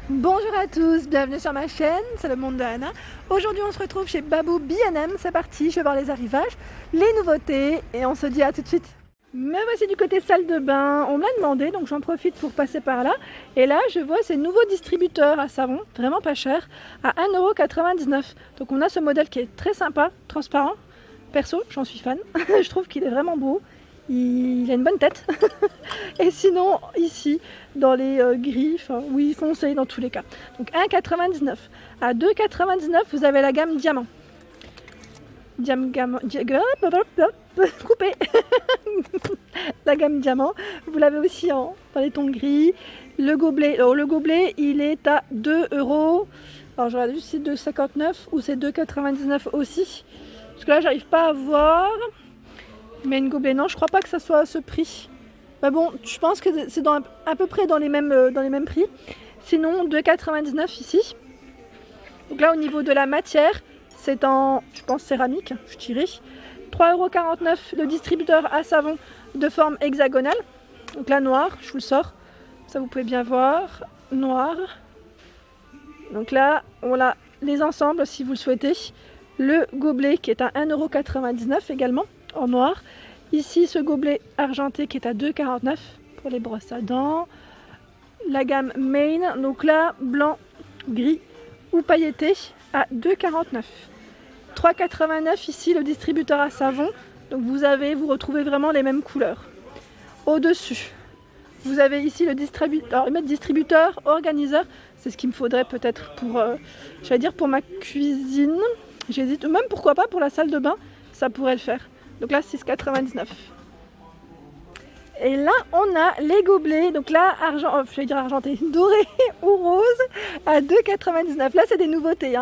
Bonjour à tous, bienvenue sur ma chaîne, c'est le monde de Anna. Aujourd'hui on se retrouve chez Babou B&M, c'est parti, je vais voir les arrivages, les nouveautés et on se dit à tout de suite. Me voici du côté salle de bain, on me l'a demandé donc j'en profite pour passer par là. Et là je vois ces nouveaux distributeurs à savon, vraiment pas cher, à 1,99€. Donc on a ce modèle qui est très sympa, transparent. Perso, j'en suis fan, je trouve qu'il est vraiment beau. Il a une bonne tête. Et sinon, ici, dans les gris, oui, foncé dans tous les cas. Donc 1,99. À 2,99, vous avez la gamme diamant. Coupé. La gamme diamant. Vous l'avez aussi dans les tons gris. Le gobelet, alors, le gobelet, il est à 2 euros. Alors je regarde juste si c'est 2,59 ou c'est 2,99 aussi. Parce que là, j'arrive pas à voir. Mais une gobelet, non, je crois pas que ça soit à ce prix. Bah bon, je pense que c'est à peu près dans les mêmes prix. Sinon, 2,99 ici. Donc là, au niveau de la matière, c'est en, je pense, céramique, je dirais. 3,49€ le distributeur à savon de forme hexagonale. Donc là, noir, je vous le sors. Ça, vous pouvez bien voir. Noir. Donc là, on a les ensembles, si vous le souhaitez. Le gobelet qui est à 1,99€ également, en noir. Ici, ce gobelet argenté qui est à 2,49€ pour les brosses à dents. La gamme Main, donc là, blanc, gris ou pailleté à 2,49€. 3,89€ ici, le distributeur à savon. Donc vous retrouvez vraiment les mêmes couleurs. Au-dessus, vous avez ici le distributeur organiseur. C'est ce qu'il me faudrait peut-être pour, j'allais dire pour ma cuisine. J'hésite, même pourquoi pas pour la salle de bain, ça pourrait le faire. Donc là, 6,99€. Et là, on a les gobelets. Donc là, argenté, doré ou rose à 2,99€. Là, c'est des nouveautés.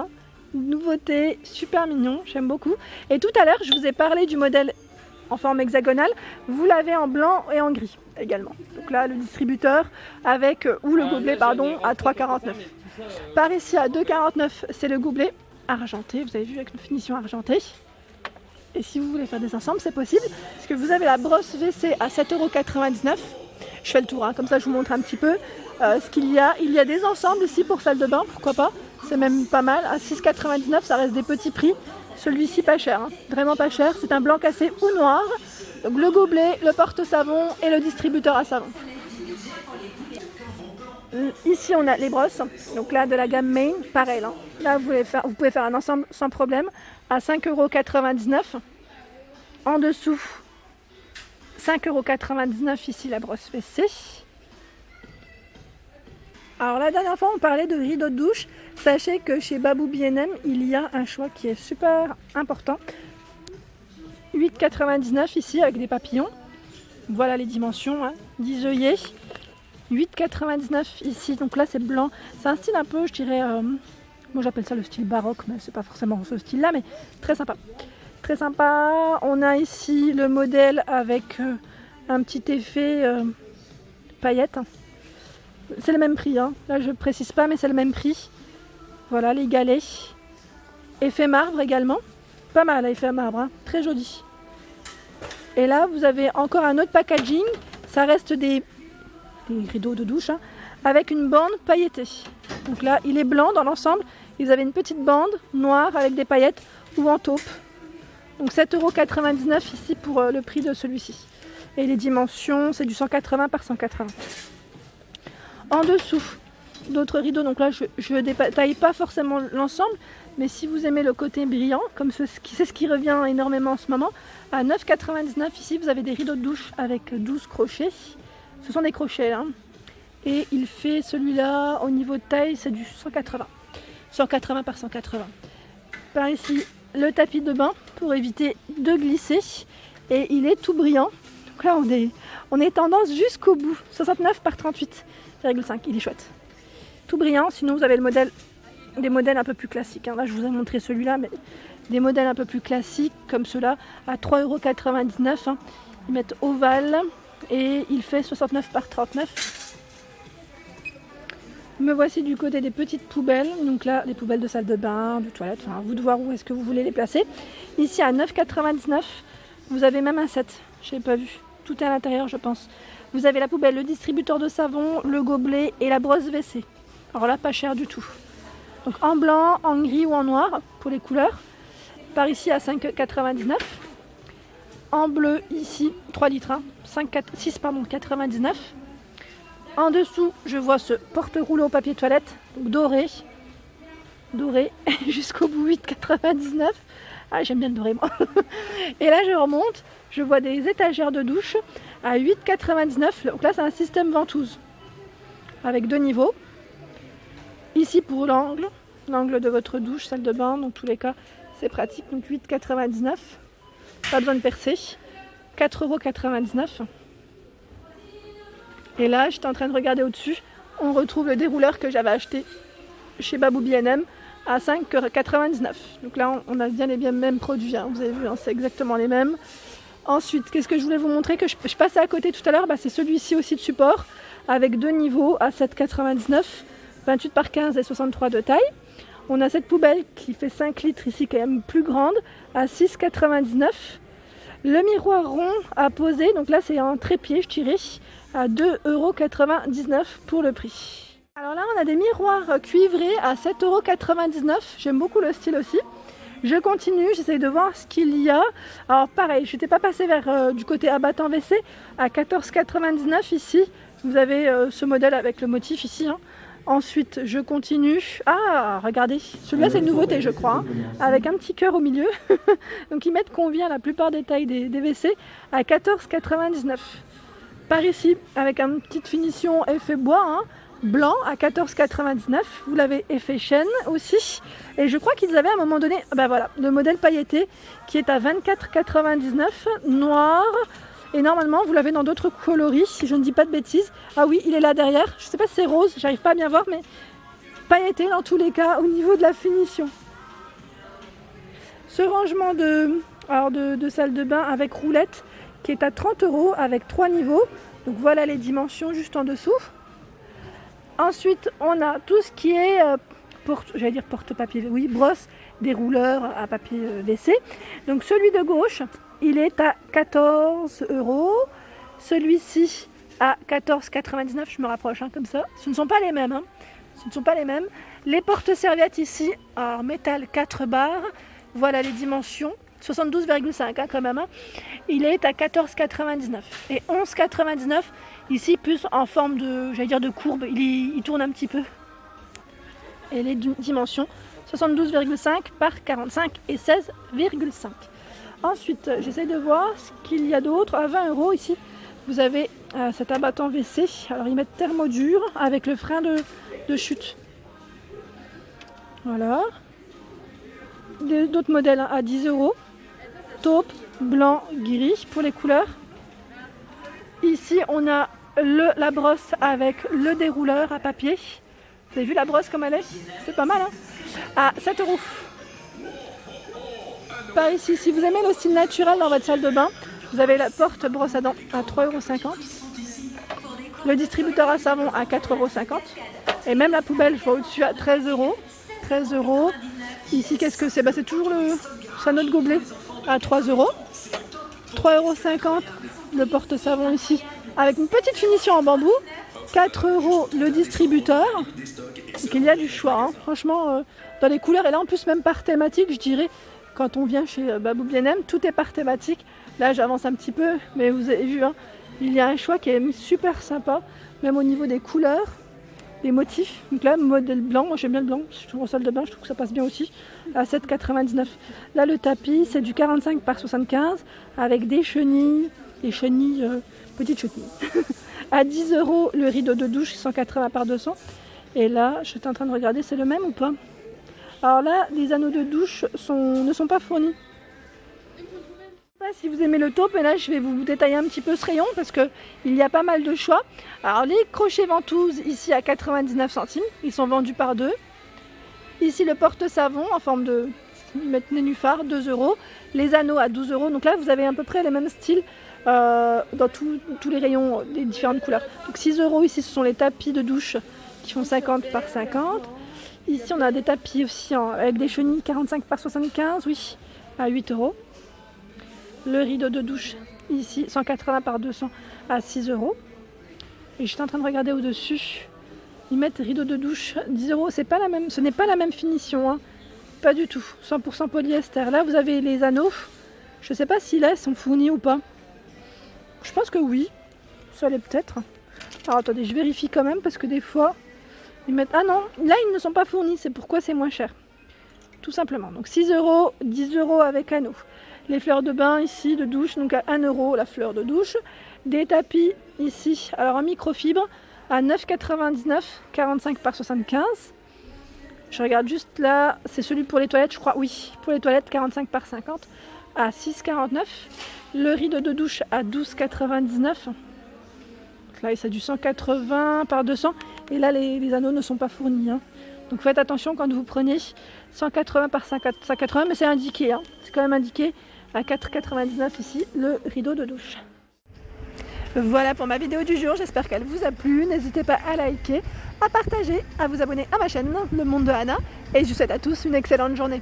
Nouveautés, super mignon, j'aime beaucoup. Et tout à l'heure, je vous ai parlé du modèle en forme hexagonale. Vous l'avez en blanc et en gris également. Donc là, le distributeur avec, ou le gobelet, pardon, à 3,49€. Par ici, à 2,49€, c'est le gobelet argenté. Vous avez vu avec une finition argentée. Et si vous voulez faire des ensembles, c'est possible. Parce que vous avez la brosse WC à 7,99€. Je fais le tour, comme ça je vous montre un petit peu ce qu'il y a. Il y a des ensembles ici pour salle de bain, pourquoi pas. C'est même pas mal. À 6,99€, ça reste des petits prix. Celui-ci pas cher, vraiment pas cher. C'est un blanc cassé ou noir. Donc le gobelet, le porte-savon et le distributeur à savon. Ici on a les brosses, donc là de la gamme Main, pareil. Là vous pouvez faire un ensemble sans problème à 5,99€. En dessous, 5,99€ ici la brosse WC. Alors la dernière fois on parlait de rideaux de douche. Sachez que chez Babou B&M il y a un choix qui est super important. 8,99€ ici avec des papillons. Voilà les dimensions, 10 œillets. 8,99€ ici, donc là c'est blanc. C'est un style un peu, je dirais, moi j'appelle ça le style baroque, mais c'est pas forcément ce style là, mais très sympa. Très sympa. On a ici le modèle avec un petit effet paillettes. C'est le même prix, là je précise pas, mais c'est le même prix. Voilà les galets. Effet marbre également. Pas mal, effet marbre, très joli. Et là vous avez encore un autre packaging. Ça reste des rideaux de douche avec une bande pailletée. Donc là il est blanc dans l'ensemble, vous avez une petite bande noire avec des paillettes ou en taupe. Donc 7,99€ ici pour le prix de celui-ci. Et les dimensions c'est du 180 par 180. En dessous d'autres rideaux, donc là je ne détaille pas forcément l'ensemble, mais si vous aimez le côté brillant, comme c'est ce qui revient énormément en ce moment, à 9,99€ ici vous avez des rideaux de douche avec 12 crochets. Ce sont des crochets et il fait celui-là au niveau de taille, c'est du 180 par 180. Par ici, le tapis de bain pour éviter de glisser et il est tout brillant. Donc là, on est tendance jusqu'au bout. 69 par 38,5. Il est chouette. Tout brillant. Sinon, vous avez des modèles un peu plus classiques. Là, je vous ai montré celui-là, mais des modèles un peu plus classiques comme ceux-là à 3,99€. Ils mettent ovale. Et il fait 69 par 39. Me voici du côté des petites poubelles. Donc là, les poubelles de salle de bain, de toilette. Enfin, à vous de voir où est-ce que vous voulez les placer. Ici, à 9,99€, vous avez même un set. Je n'ai pas vu. Tout est à l'intérieur, je pense. Vous avez la poubelle, le distributeur de savon, le gobelet et la brosse WC. Alors là, pas cher du tout. Donc en blanc, en gris ou en noir pour les couleurs. Par ici à 5,99. En bleu ici 3 litres, 6,99. En dessous, je vois ce porte-rouleau papier toilette, donc doré, jusqu'au bout 8,99. Ah, j'aime bien le doré moi. Et là, je remonte, je vois des étagères de douche à 8,99. Donc là, c'est un système ventouse avec 2 niveaux. Ici pour l'angle de votre douche, salle de bain, dans tous les cas, c'est pratique. Donc 8,99. Pas besoin de percer. 4,99 €. Et là, j'étais en train de regarder au-dessus. On retrouve le dérouleur que j'avais acheté chez Babou B&M à 5,99 €. Donc là, on a bien les mêmes produits. Hein. Vous avez vu, hein, c'est exactement les mêmes. Ensuite, qu'est-ce que je voulais vous montrer que je passais à côté tout à l'heure, c'est celui-ci aussi de support avec 2 niveaux à 7,99 €, 28 par 15 et 63 de taille. On a cette poubelle qui fait 5 litres ici, quand même plus grande, à 6,99 €. Le miroir rond à poser, donc là c'est en trépied, je dirais, à 2,99 € pour le prix. Alors là, on a des miroirs cuivrés à 7,99 €. J'aime beaucoup le style aussi. Je continue, j'essaye de voir ce qu'il y a. Alors pareil, je n'étais pas passée vers du côté abattant WC à 14,99 € ici. Vous avez ce modèle avec le motif ici. Hein. Ensuite, je continue. Ah, regardez, celui-là c'est une nouveauté je crois, hein, avec un petit cœur au milieu. Donc ils mettent combien la plupart des tailles des WC à 14,99 €. Par ici, avec une petite finition effet bois, hein, blanc à 14,99 €. Vous l'avez effet chêne aussi. Et je crois qu'ils avaient à un moment donné, voilà, le modèle pailleté qui est à 24,99 €, noir. Et normalement, vous l'avez dans d'autres coloris, si je ne dis pas de bêtises. Ah oui, il est là derrière. Je ne sais pas si c'est rose, j'arrive pas à bien voir, mais pailleté dans tous les cas au niveau de la finition. Ce rangement de salle de bain avec roulette qui est à 30 € avec 3 niveaux. Donc voilà les dimensions juste en dessous. Ensuite, on a tout ce qui est porte-papier, oui, brosse, dérouleur à papier WC. Donc celui de gauche, il est à 14 €. Celui-ci à 14,99 €. Je me rapproche comme ça. Ce ne sont pas les mêmes. Hein. Ce ne sont pas les mêmes. Les porte-serviettes ici, en métal 4 barres. Voilà les dimensions. 72,5 quand même. Hein. Il est à 14,99 € et 11,99 € ici, plus en forme de courbe. Il tourne un petit peu. Et les dimensions 72,5 par 45 et 16,5. Ensuite, j'essaie de voir ce qu'il y a d'autre. À 20 € ici, vous avez cet abattant WC. Alors, ils mettent thermodur avec le frein de chute. Voilà. D'autres modèles à 10 €. Taupe, blanc, gris pour les couleurs. Ici, on a la brosse avec le dérouleur à papier. Vous avez vu la brosse comme elle est? C'est pas mal, hein? À 7 €. Par ici, si vous aimez le style naturel dans votre salle de bain, vous avez la porte brosse à dents à 3,50 €. Le distributeur à savon à 4,50 €. Et même la poubelle, je vois au-dessus à 13 €. 13 €. Ici, qu'est-ce que c'est? C'est toujours c'est notre gobelet à 3 €. 3,50 € le porte-savon ici, avec une petite finition en bambou. 4 € le distributeur. Donc il y a du choix, hein. Franchement, dans les couleurs. Et là, en plus, même par thématique, je dirais, quand on vient chez Babou B&M, tout est par thématique. Là, j'avance un petit peu, mais vous avez vu, hein, il y a un choix qui est super sympa, même au niveau des couleurs, des motifs. Donc là, modèle blanc, moi j'aime bien le blanc, je trouve en salle de bain, je trouve que ça passe bien aussi, à 7,99 €. Là, le tapis, c'est du 45 par 75 avec des chenilles, petites chenilles. À 10 € le rideau de douche, 180 par 200. Et là, je suis en train de regarder, c'est le même ou pas? Alors là, les anneaux de douche ne sont pas fournis. Si vous aimez le taupe, et là je vais vous détailler un petit peu ce rayon parce qu'il y a pas mal de choix. Alors les crochets ventouses ici à 99 centimes, ils sont vendus par 2. Ici le porte-savon en forme de nénuphar, 2 €. Les anneaux à 12 €. Donc là vous avez à peu près les mêmes styles dans tous les rayons des différentes couleurs. Donc 6 € ici, ce sont les tapis de douche qui font 50 par 50. Ici on a des tapis aussi avec des chenilles 45 par 75, oui, à 8 €. Le rideau de douche ici 180 par 200 à 6 €. Et je suis en train de regarder au-dessus. Ils mettent rideau de douche 10 €. C'est pas la même, ce n'est pas la même finition, hein. Pas du tout. 100% polyester. Là, vous avez les anneaux. Je sais pas si là, ils sont fournis ou pas. Je pense que oui. Ça l'est peut-être. Alors attendez, je vérifie quand même parce que des fois, ils mettent... Ah non, là, ils ne sont pas fournis. C'est pourquoi c'est moins cher. Tout simplement. Donc 6 €, 10 € avec anneaux. Les fleurs de bain ici, de douche, donc à 1 € la fleur de douche. Des tapis ici, alors en microfibre, à 9,99, 45 par 75. Je regarde juste là, c'est celui pour les toilettes, je crois, oui, pour les toilettes, 45 par 50, à 6,49. Le rideau de douche à 12,99. Là, c'est du 180 par 200. Et là, les anneaux ne sont pas fournis, hein. Donc faites attention quand vous prenez 180 par 180, mais c'est indiqué, hein. C'est quand même indiqué à 4,99 ici, le rideau de douche. Voilà pour ma vidéo du jour, j'espère qu'elle vous a plu. N'hésitez pas à liker, à partager, à vous abonner à ma chaîne, Le Monde de Anna. Et je vous souhaite à tous une excellente journée.